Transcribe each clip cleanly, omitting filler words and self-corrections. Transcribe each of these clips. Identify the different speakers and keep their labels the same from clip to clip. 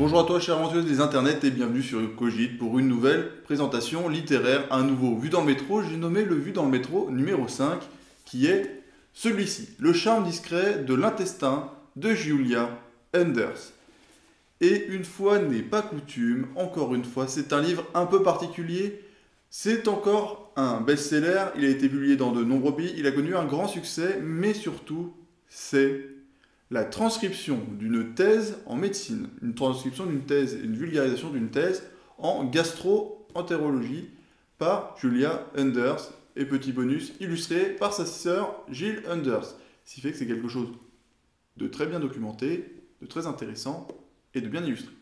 Speaker 1: Bonjour à toi, chère aventureuse des internets, et bienvenue sur Cogite pour une nouvelle présentation littéraire, un nouveau Vu dans le métro. J'ai nommé le Vu dans le métro numéro 5, qui est celui-ci, Le charme discret de l'intestin de Julia Enders. Et une fois n'est pas coutume, encore une fois, c'est un livre un peu particulier. C'est encore un best-seller, il a été publié dans de nombreux pays, il a connu un grand succès, mais surtout, c'est la transcription d'une thèse en médecine, une transcription d'une thèse, une vulgarisation d'une thèse en gastro-entérologie par Julia Enders, et petit bonus, illustré par sa sœur Jill Enders. Ce qui fait que c'est quelque chose de très bien documenté, de très intéressant et de bien illustré.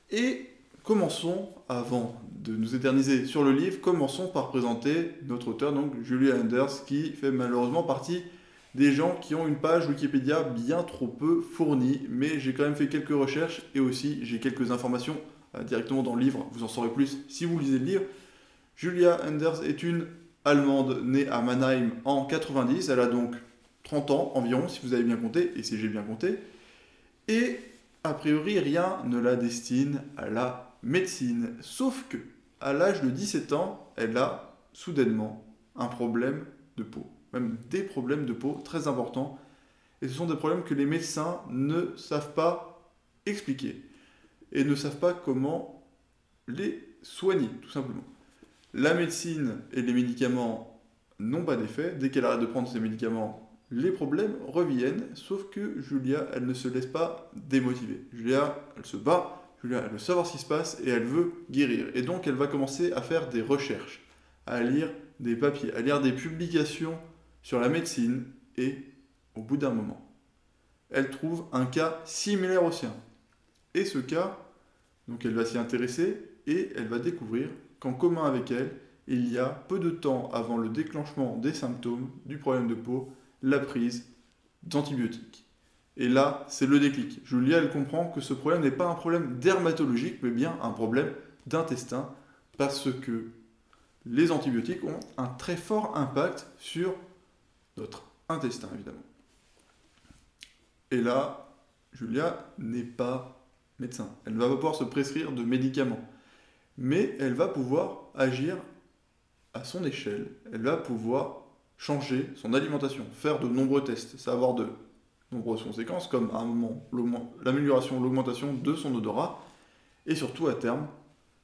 Speaker 1: Et commençons, avant de nous éterniser sur le livre, commençons par présenter notre auteur, donc Julia Enders, qui fait malheureusement partie des gens qui ont une page Wikipédia bien trop peu fournie, mais j'ai quand même fait quelques recherches et aussi j'ai quelques informations directement dans le livre, vous en saurez plus si vous lisez le livre. Julia Enders est une Allemande née à Mannheim en 90, elle a donc 30 ans environ, si vous avez bien compté, et si j'ai bien compté, et a priori rien ne la destine à la médecine, sauf que à l'âge de 17 ans, elle a soudainement un problème de peau. Même des problèmes de peau très importants. Et ce sont des problèmes que les médecins ne savent pas expliquer. Et ne savent pas comment les soigner, tout simplement. La médecine et les médicaments n'ont pas d'effet. Dès qu'elle arrête de prendre ces médicaments, les problèmes reviennent. Sauf que Julia, elle ne se laisse pas démotiver. Julia, elle se bat. Julia, elle veut savoir ce qui se passe et elle veut guérir. Et donc, elle va commencer à faire des recherches, à lire des papiers, à lire des publications sur la médecine, et au bout d'un moment, elle trouve un cas similaire au sien. Et ce cas, donc elle va s'y intéresser, et elle va découvrir qu'en commun avec elle, il y a peu de temps avant le déclenchement des symptômes du problème de peau, la prise d'antibiotiques. Et là, c'est le déclic. Julia, elle comprend que ce problème n'est pas un problème dermatologique, mais bien un problème d'intestin, parce que les antibiotiques ont un très fort impact sur notre intestin, évidemment. Et là, Julia n'est pas médecin. Elle ne va pas pouvoir se prescrire de médicaments. Mais elle va pouvoir agir à son échelle. Elle va pouvoir changer son alimentation, faire de nombreux tests. Ça va avoir de nombreuses conséquences, comme à un moment l'amélioration, l'augmentation de son odorat, et surtout à terme,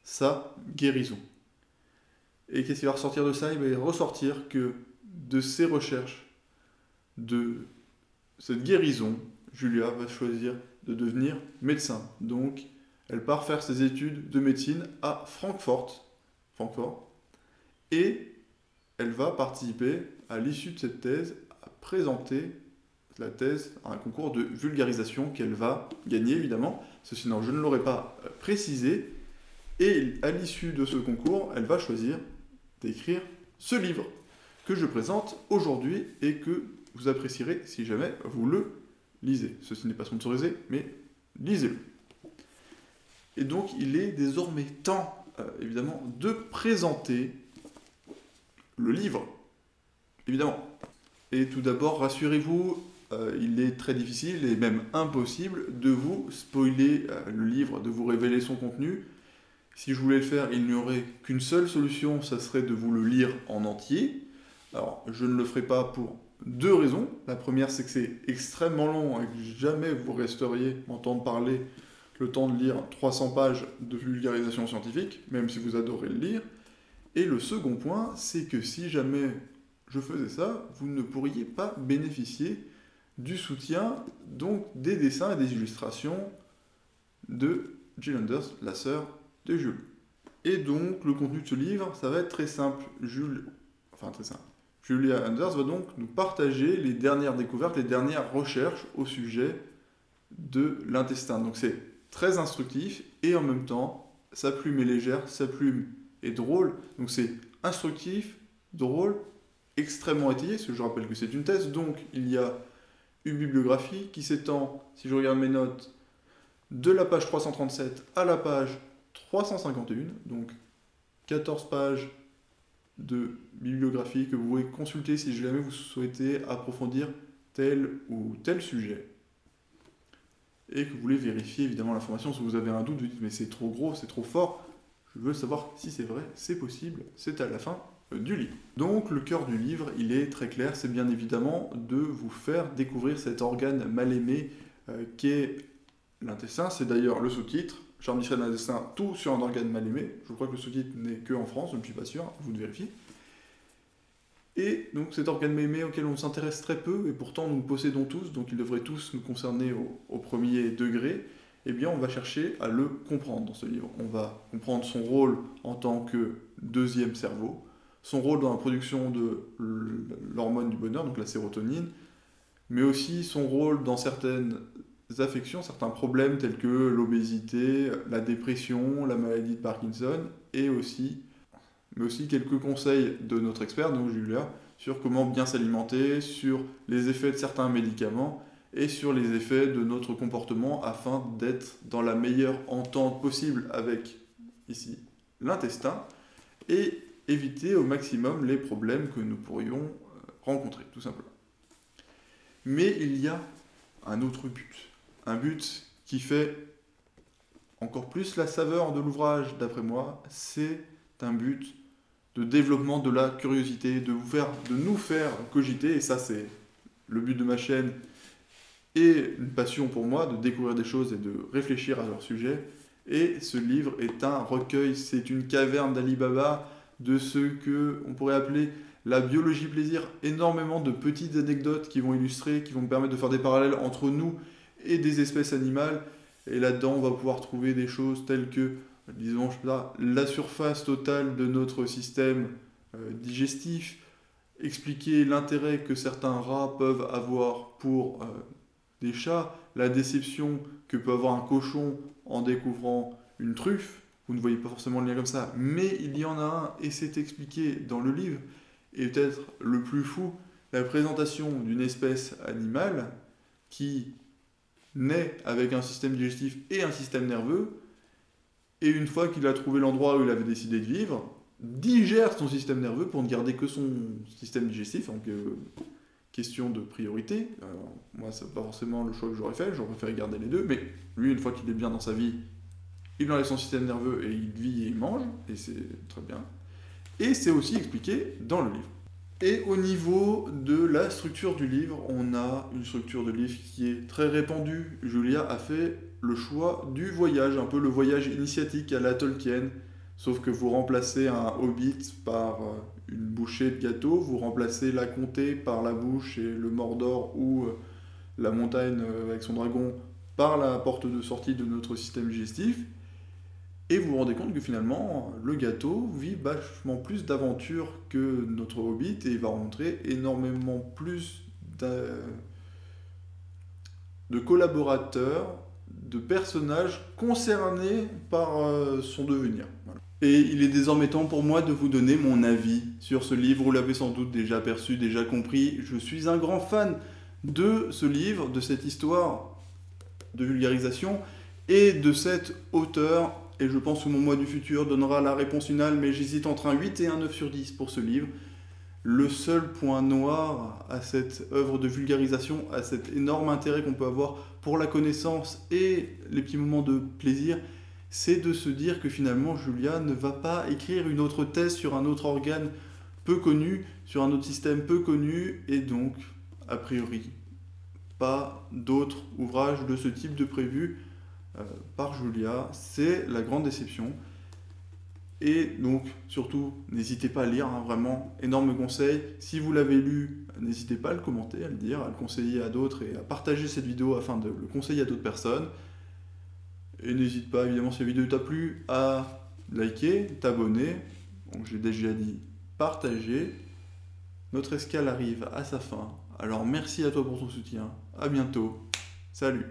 Speaker 1: sa guérison. Et qu'est-ce qui va ressortir de ça? Il va ressortir que de ses recherches, de cette guérison, Julia va choisir de devenir médecin. Donc, elle part faire ses études de médecine à Francfort, et elle va participer, à l'issue de cette thèse, à présenter la thèse à un concours de vulgarisation qu'elle va gagner, évidemment. Sinon, je ne l'aurais pas précisé. Et à l'issue de ce concours, elle va choisir d'écrire ce livre que je présente aujourd'hui et que vous apprécierez si jamais vous le lisez. Ceci n'est pas sponsorisé, mais lisez-le. Et donc, il est désormais temps, évidemment, de présenter le livre, évidemment. Et tout d'abord, rassurez-vous, il est très difficile et même impossible de vous spoiler le livre, de vous révéler son contenu. Si je voulais le faire, il n'y aurait qu'une seule solution, ça serait de vous le lire en entier. Alors, je ne le ferai pas pour deux raisons. La première, c'est que c'est extrêmement long et que jamais vous resteriez m'entendre parler le temps de lire 300 pages de vulgarisation scientifique, même si vous adorez le lire. Et le second point, c'est que si jamais je faisais ça, vous ne pourriez pas bénéficier du soutien, donc des dessins et des illustrations de Jill Enders, la sœur de Jules. Et donc, le contenu de ce livre, ça va être très simple. Julia Enders va donc nous partager les dernières découvertes, les dernières recherches au sujet de l'intestin. Donc c'est très instructif et en même temps, sa plume est légère, sa plume est drôle. Donc c'est instructif, drôle, extrêmement étayé, parce que je rappelle que c'est une thèse. Donc il y a une bibliographie qui s'étend, si je regarde mes notes, de la page 337 à la page 351, donc 14 pages de bibliographie que vous pouvez consulter si jamais vous souhaitez approfondir tel ou tel sujet. et que vous voulez vérifier évidemment l'information. Si vous avez un doute, vous dites mais c'est trop gros, c'est trop fort, je veux savoir si c'est vrai, c'est possible, c'est à la fin du livre. Donc le cœur du livre, il est très clair, c'est bien évidemment de vous faire découvrir cet organe mal aimé qu'est l'intestin. C'est d'ailleurs le sous-titre, Charles Michel l'intestin, tout sur un organe mal aimé. Je crois que le sous-titre n'est que en France, je ne suis pas sûr, vous le vérifiez. Et donc cet organe mal aimé auquel on s'intéresse très peu, et pourtant nous le possédons tous, donc il devrait tous nous concerner au premier degré, eh bien on va chercher à le comprendre dans ce livre. On va comprendre son rôle en tant que deuxième cerveau, son rôle dans la production de l'hormone du bonheur, donc la sérotonine, mais aussi son rôle dans certaines affections, certains problèmes tels que l'obésité, la dépression, la maladie de Parkinson, mais aussi quelques conseils de notre expert, donc Julia, sur comment bien s'alimenter, sur les effets de certains médicaments et sur les effets de notre comportement afin d'être dans la meilleure entente possible avec, ici, l'intestin et éviter au maximum les problèmes que nous pourrions rencontrer, tout simplement. Mais il y a un autre but. Un but qui fait encore plus la saveur de l'ouvrage, d'après moi, c'est un but de développement de la curiosité, de nous faire cogiter, et ça c'est le but de ma chaîne, et une passion pour moi, de découvrir des choses et de réfléchir à leur sujet. Et ce livre est un recueil, c'est une caverne d'Ali Baba, de ce que on pourrait appeler la biologie plaisir, énormément de petites anecdotes qui vont illustrer, qui vont me permettre de faire des parallèles entre nous et des espèces animales. Et là-dedans, on va pouvoir trouver des choses telles que, disons, je sais pas, la surface totale de notre système digestif, expliquer l'intérêt que certains rats peuvent avoir pour des chats, la déception que peut avoir un cochon en découvrant une truffe. Vous ne voyez pas forcément le lien comme ça, mais il y en a un, et c'est expliqué dans le livre. Et peut-être le plus fou, la présentation d'une espèce animale qui naît avec un système digestif et un système nerveux, et une fois qu'il a trouvé l'endroit où il avait décidé de vivre, digère son système nerveux pour ne garder que son système digestif, donc question de priorité. Alors, moi, c'est pas forcément le choix que j'aurais fait, j'aurais préféré garder les deux, mais lui, une fois qu'il est bien dans sa vie, il enlève son système nerveux et il vit et il mange, et c'est très bien. Et c'est aussi expliqué dans le livre. Et au niveau de la structure du livre, on a une structure de livre qui est très répandue. Julia a fait le choix du voyage, un peu le voyage initiatique à la Tolkien, sauf que vous remplacez un hobbit par une bouchée de gâteau, vous remplacez la comté par la bouche et le Mordor ou la montagne avec son dragon par la porte de sortie de notre système digestif. Et vous vous rendez compte que finalement, le gâteau vit vachement plus d'aventures que notre hobbit et il va rencontrer énormément plus de collaborateurs, de personnages concernés par son devenir. Voilà. Et il est désormais temps pour moi de vous donner mon avis sur ce livre. Vous l'avez sans doute déjà perçu, déjà compris. Je suis un grand fan de ce livre, de cette histoire de vulgarisation et de cet auteur. Et je pense que mon moi du futur donnera la réponse finale, mais j'hésite entre un 8 et un 9 sur 10 pour ce livre. Le seul point noir à cette œuvre de vulgarisation, à cet énorme intérêt qu'on peut avoir pour la connaissance et les petits moments de plaisir, c'est de se dire que finalement Julia ne va pas écrire une autre thèse sur un autre organe peu connu, sur un autre système peu connu, et donc, a priori, pas d'autres ouvrages de ce type de prévu par Julia. C'est la grande déception. Et donc, surtout, n'hésitez pas à lire, hein, vraiment, énorme conseil. Si vous l'avez lu, n'hésitez pas à le commenter, à le dire, à le conseiller à d'autres et à partager cette vidéo afin de le conseiller à d'autres personnes. Et n'hésite pas, évidemment, si la vidéo t'a plu, à liker, t'abonner. Donc, j'ai déjà dit partager. Notre escale arrive à sa fin. Alors, merci à toi pour ton soutien. À bientôt. Salut.